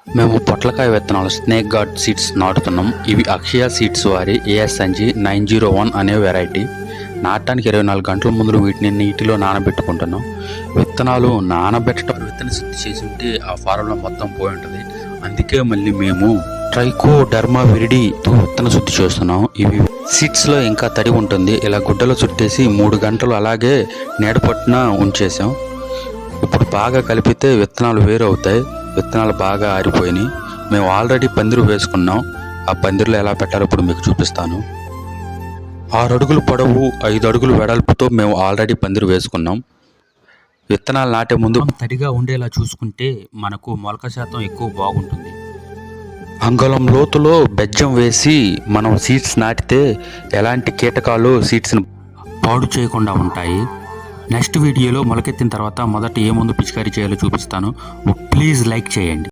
మేము పొట్లకాయ విత్తనాలు స్నేక్ గార్డ్ సీడ్స్ నాటుతున్నాం. ఇవి అక్షయ సీడ్స్ వారి ASNG 901 అనే వెరైటీ. నాటడానికి 24 గంటల ముందు వీటిని నీటిలో నానబెట్టుకుంటున్నాం. విత్తనాలు నానబెట్టడం విత్తన శుద్ధి చేసి ఉంటే ఆ ఫారంలో మొత్తం పోయి ఉంటుంది. అందుకే మళ్ళీ మేము ట్రైకోడర్మా విరిడితో విత్తన శుద్ధి చేస్తున్నాం. ఇవి సీడ్స్లో ఇంకా తడి ఉంటుంది. ఇలా గుడ్డలో చుట్టేసి 3 గంటలు అలాగే నీడపట్టున ఉంచేసాం. ఇప్పుడు బాగా కలిపితే విత్తనాలు వేరు అవుతాయి. విత్తనాలు బాగా ఆరిపోయినాయి. మేము ఆల్రెడీ పందిరు వేసుకున్నాం. ఆ పందిరిలో ఎలా పెట్టాలో ఇప్పుడు మీకు చూపిస్తాను. 6 అడుగులు పొడవు 5 అడుగులు వెడల్పుతో మేము ఆల్రెడీ పందిరు వేసుకున్నాం. విత్తనాలు నాటే ముందు తడిగా ఉండేలా చూసుకుంటే మనకు మొలక శాతం ఎక్కువ బాగుంటుంది. అంగుళం లోతులో బెజ్జం వేసి మనం సీడ్స్ నాటితే ఎలాంటి కీటకాలు సీడ్స్ని పాడు చేయకుండా ఉంటాయి. నెక్స్ట్ వీడియోలో మొలకెత్తిన తర్వాత మొదట ఏ మందు పిచికారీ చేయాలో చూపిస్తాను. ప్లీజ్ లైక్ చేయండి.